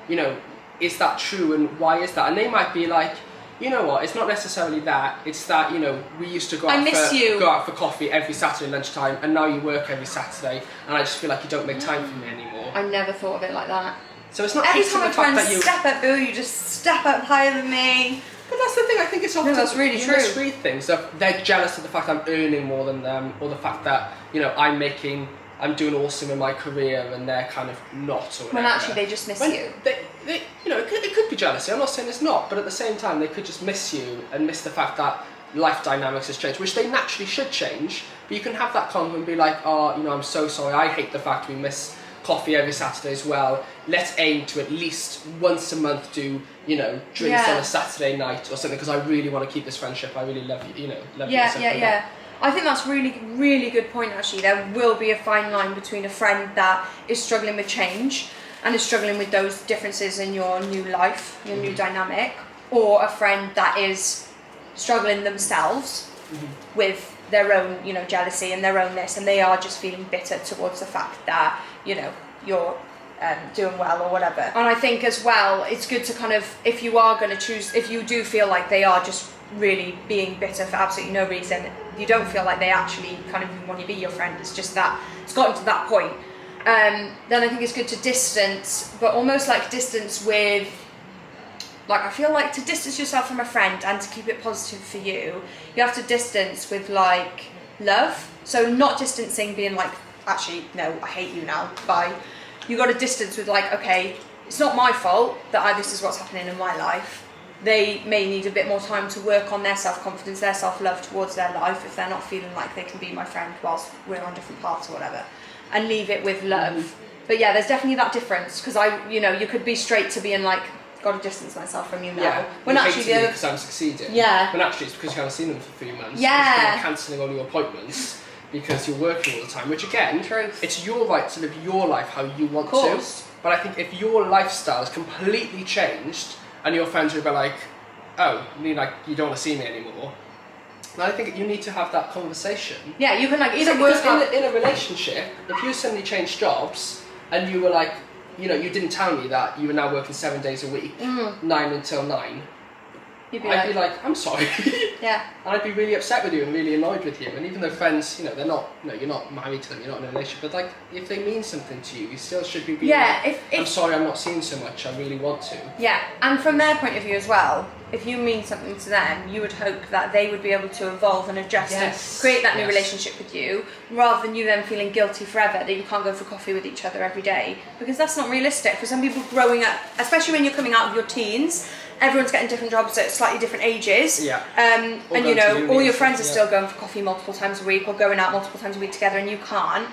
S2: You know, is that true, and why is that? And they might be like, you know what, it's not necessarily that, it's that, you know, we used to go out for coffee every Saturday lunchtime, and now you work every Saturday, and I just feel like you don't make time for me anymore.
S1: I never thought of it like that.
S2: So it's not
S1: every time I try and step up, Bill, you just step up higher than me.
S2: But that's the thing, I think it's often
S1: that's really true.
S2: Misread things, that they're jealous of the fact I'm earning more than them, or the fact that, you know, I'm doing awesome in my career and they're kind of not, or whatever.
S1: When actually they just miss you.
S2: They, you know, it could be jealousy, I'm not saying it's not, but at the same time they could just miss you and miss the fact that life dynamics has changed, which they naturally should change, but you can have that convo and be like, oh, you know, I'm so sorry, I hate the fact we miss coffee every Saturday as well. Let's aim to at least once a month do, you know, drinks on a Saturday night or something, because I really want to keep this friendship, I really love you, you know, love you.
S1: Yeah. I think that's really, really good point actually. There will be a fine line between a friend that is struggling with change and is struggling with those differences in your new life, your new dynamic, or a friend that is struggling themselves with their own, you know, jealousy and their own this, and they are just feeling bitter towards the fact that, you know, you're doing well or whatever. And I think as well, it's good to kind of, if you are going to choose, if you do feel like they are just really being bitter for absolutely no reason, you don't feel like they actually kind of want to be your friend, it's just that it's gotten to that point, then I think it's good to distance, but almost like distance with, like, I feel like to distance yourself from a friend and to keep it positive for you, you have to distance with like love. So not distancing being like, actually no, I hate you now, bye. You got to distance with like, okay, it's not my fault that this is what's happening in my life. They may need a bit more time to work on their self-confidence, their self-love towards their life, if they're not feeling like they can be my friend whilst we're on different paths or whatever, and leave it with love. But yeah, there's definitely that difference, because you know, you could be straight to being like, got to distance myself from you now.
S2: Yeah,
S1: when actually the other,
S2: because I'm succeeding.
S1: Yeah.
S2: When actually it's because you haven't seen them for 3 months.
S1: Yeah.
S2: You're cancelling all your appointments because you're working all the time, which again, it's your right to live your life how you want to. But I think if your lifestyle is completely changed and your friends will be like, oh, you don't want to see me anymore, then I think you need to have that conversation.
S1: Yeah, you can like either work
S2: in a relationship, if you suddenly changed jobs and you were like, you know, you didn't tell me that you were now working 7 days a week, 9 until 9, I'd be like, I'm sorry.
S1: Yeah.
S2: And I'd be really upset with you and really annoyed with you. And even though friends, you know, they're not, you know, you're not married to them, you're not in a relationship, but like, if they mean something to you, you still should be being like, I'm sorry, I'm not seeing so much, I really want to.
S1: Yeah, and from their point of view as well, if you mean something to them, you would hope that they would be able to evolve and adjust and create that new relationship with you, rather than you then feeling guilty forever that you can't go for coffee with each other every day, because that's not realistic. For some people growing up, especially when you're coming out of your teens, everyone's getting different jobs at slightly different ages.
S2: Yeah.
S1: And you know, all your friends are still going for coffee multiple times a week or going out multiple times a week together, and you can't.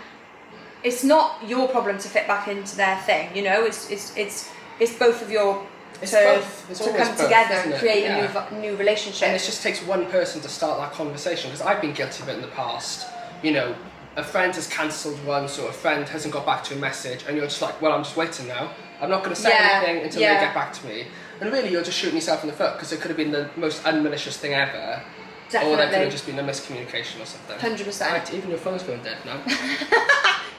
S1: It's not your problem to fit back into their thing, you know. It's both of your to come together and create a new relationship.
S2: And it just takes one person to start that conversation, because I've been guilty of it in the past. You know, a friend has cancelled once, or a friend hasn't got back to a message, and you're just like, well, I'm just waiting now. I'm not going to say anything until they get back to me. And really, you're just shooting yourself in the foot, because it could have been the most unmalicious thing ever.
S1: Definitely.
S2: Or there could have just been a miscommunication or something.
S1: 100%.
S2: Right, even your phone's going dead now.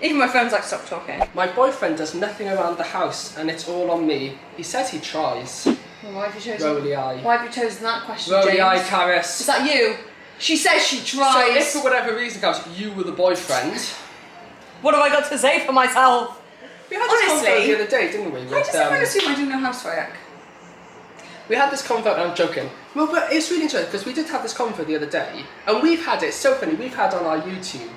S1: Even my phone's like, stop talking.
S2: My boyfriend does nothing around the house, and it's all on me. He says he tries.
S1: Well, why have you chosen?
S2: Rolly eye.
S1: Why have you chosen that question,
S2: Rolly
S1: James?
S2: eye, Carys.
S1: Is that you? She says she tries.
S2: So if for whatever reason, Carys, you were the boyfriend,
S1: what have I got to say for myself?
S2: We had this convo the other day, didn't we?
S1: I just don't assume I do no housework.
S2: We had this convo, and I'm joking. Well, but it's really interesting, because we did have this convo the other day, and we've had it, it's so funny, we've had on our YouTube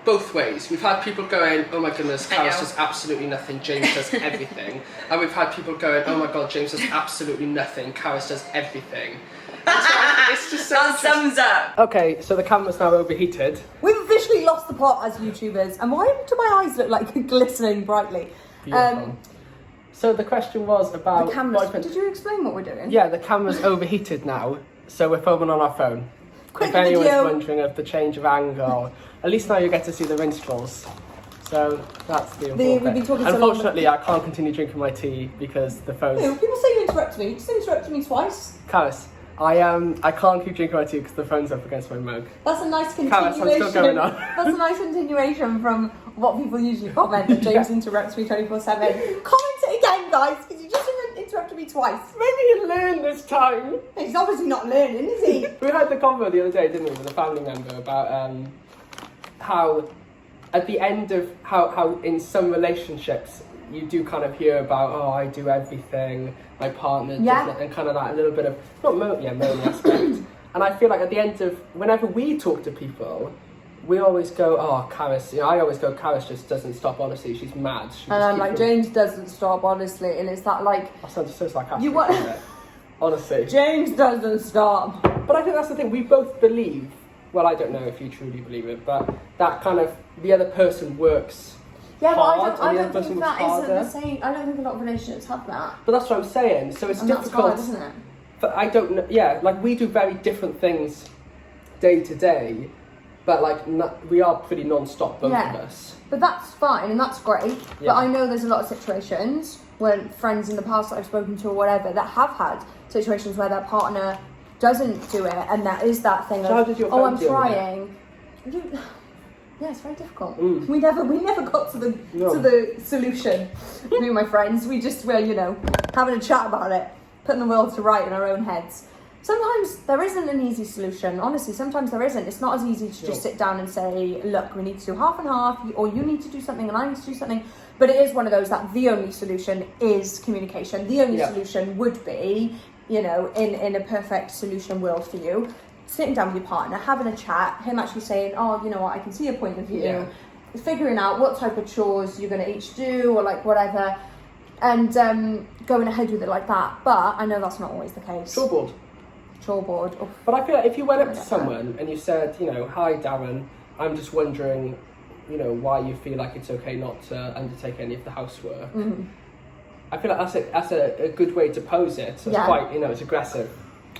S2: both ways. We've had people going, oh my goodness, Carys does absolutely nothing, James does everything. And we've had people going, oh my god, James does absolutely nothing, Carys does everything. And so it's just so
S1: that sums up.
S2: Okay, so the camera's now overheated.
S3: We've officially lost the plot as YouTubers, and why do my eyes look like glistening brightly?
S2: So the question was about
S3: the cameras. Did you explain what we're doing?
S2: Yeah, the camera's overheated now, so we're filming on our phone.
S3: Quick
S2: if anyone's
S3: video.
S2: wondering of the change of angle, at least now you get to see the minstrels. So that's the important
S3: we've been talking
S2: bit.
S3: so long.
S2: Unfortunately, I can't continue drinking my tea because the phone's...
S3: Ew, people say you interrupted me. You just interrupted me twice.
S2: Carys, I can't keep drinking my tea because the phone's up against my mug.
S3: That's a nice continuation.
S2: Carys, I'm still going on.
S3: That's a nice continuation from what people usually comment, that James interrupts me 24/7. Comment it again, guys, because you just interrupted me twice.
S2: Maybe you learn this time.
S3: He's obviously not learning, is he?
S2: We had the convo the other day, didn't we, with a family member about how at the end of how in some relationships you do kind of hear about, oh, I do everything, my partner does it, and kind of that a little bit of, not moaning aspect. And I feel like at the end of, whenever we talk to people, we always go, oh, Carys, you know, I always go, Carys just doesn't stop, honestly, she's mad.
S3: And I'm like, James doesn't stop, honestly, and it's that like...
S2: I sound so sarcastic.
S3: You what?
S2: Honestly.
S3: James doesn't stop.
S2: But I think that's the thing, we both believe, well, I don't know if you truly believe it, but that kind of, the other person works hard,
S3: but I don't think that isn't the same. I don't think a lot of relationships have that.
S2: But that's what I'm saying, so it's
S3: and
S2: difficult.
S3: That's hard, isn't it?
S2: But I don't know, yeah, like we do very different things day to day, but like we are pretty non-stop, both of us.
S3: But that's fine and that's great.
S2: Yeah.
S3: But I know there's a lot of situations when friends in the past that I've spoken to or whatever that have had situations where their partner doesn't do it, and that is that thing
S2: So
S3: of,
S2: how did your
S3: oh, I'm
S2: friend deal with
S3: trying. Yeah, it's very difficult.
S2: Mm.
S3: We never got to the solution. Me and my friends, we just were, you know, having a chat about it, putting the world to right in our own heads. Sometimes there isn't an easy solution. Honestly, sometimes there isn't. It's not as easy to just sit down and say, look, we need to do half and half, or you need to do something and I need to do something. But it is one of those that the only solution is communication. The only solution would be, you know, in a perfect solution world for you, sitting down with your partner, having a chat, him actually saying, oh, you know what, I can see your point of view, figuring out what type of chores you're going to each do, or like whatever, and going ahead with it like that. But I know that's not always the case. Choreboard. Oof.
S2: But I feel like if you went up to someone and you said, you know, hi Darren, I'm just wondering, you know, why you feel like it's okay not to undertake any of the housework.
S3: Mm-hmm.
S2: I feel like that's a good way to pose it. So it's quite, you know, it's aggressive.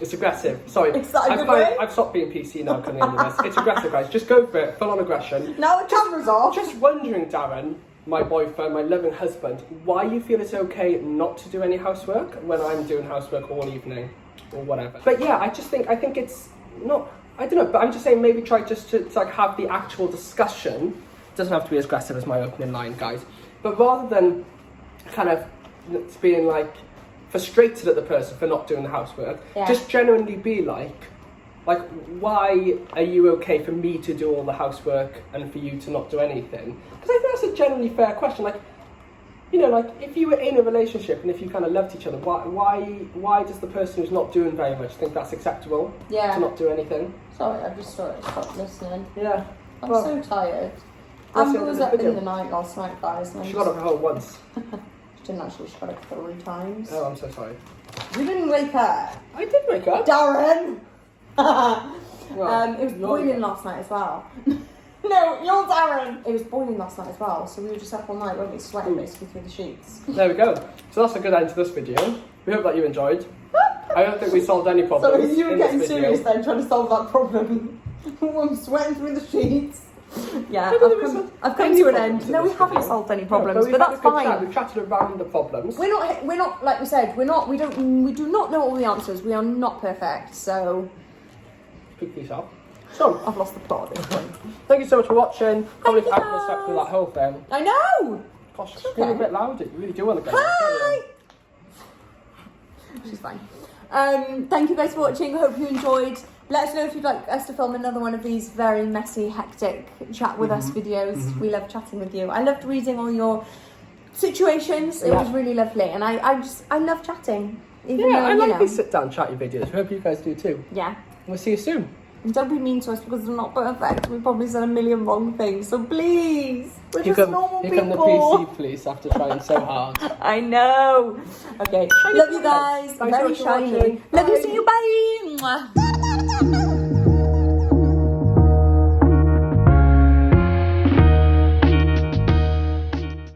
S2: It's aggressive. Sorry, I've stopped being PC now coming into this. It's aggressive, guys. Just go for it. Full on aggression.
S3: Now the camera's off.
S2: Just wondering, Darren, my boyfriend, my loving husband, why you feel it's okay not to do any housework when I'm doing housework all evening or whatever. But yeah, I think it's not, I don't know, but I'm just saying maybe try just to like have the actual discussion. It doesn't have to be as aggressive as my opening line, guys. But rather than kind of being like frustrated at the person for not doing the housework.
S3: Yeah.
S2: Just genuinely be like, why are you okay for me to do all the housework and for you to not do anything? Because I think that's a genuinely fair question. Like, you know, like if you were in a relationship and if you kind of loved each other, why does the person who's not doing very much think that's acceptable?
S3: Yeah.
S2: To not do anything?
S3: Sorry, I just stopped listening.
S2: Yeah.
S3: I'm so tired. Amber was up in the night last night, guys.
S2: She got up at home once.
S3: She didn't actually. She got up 3 times.
S2: Oh, I'm so sorry.
S3: You didn't wake up.
S2: I did wake up.
S3: Darren!
S2: Well,
S3: it was boiling last night as well. No, you're Darren! It was boiling last night as well, so we were just up all night, weren't we? Sweating basically through the sheets.
S2: There we go. So that's a good end to this video. We hope that you enjoyed. I don't think we solved any problems.
S3: So you were
S2: in
S3: getting
S2: this video.
S3: serious then, trying to solve that problem. I'm sweating through the sheets. Yeah, I've come to an end. No, we haven't solved any problems, but that's fine.
S2: We've chatted around the problems.
S3: We're not like we said. We do not know all the answers. We are not perfect. So
S2: Speak for yourself. So
S3: I've lost the plot at this point.
S2: thank you so much for watching. Probably
S3: you,
S2: had to step through that whole thing.
S3: I know.
S2: Gosh, it's
S3: okay.
S2: a bit loud. You really do want to go.
S3: Hi. She's fine. Thank you guys for watching. I hope you enjoyed. Let us know if you'd like us to film another one of these very messy, hectic chat with us videos. We love chatting with you. I loved reading all your situations. It was really lovely, and I love chatting. Even though,
S2: I like these sit down chatty videos. I hope you guys do too.
S3: Yeah.
S2: We'll see you soon.
S3: And don't be mean to us because we're not perfect. We probably said a million wrong things. So please, we're just normal people.
S2: Here come the PC police after trying so hard.
S3: I know. Okay. Love you guys.
S2: Thanks
S3: Very
S2: so much for
S3: shiny.
S2: watching.
S3: Love you.
S2: Bye.
S3: See you. Bye. Mwah.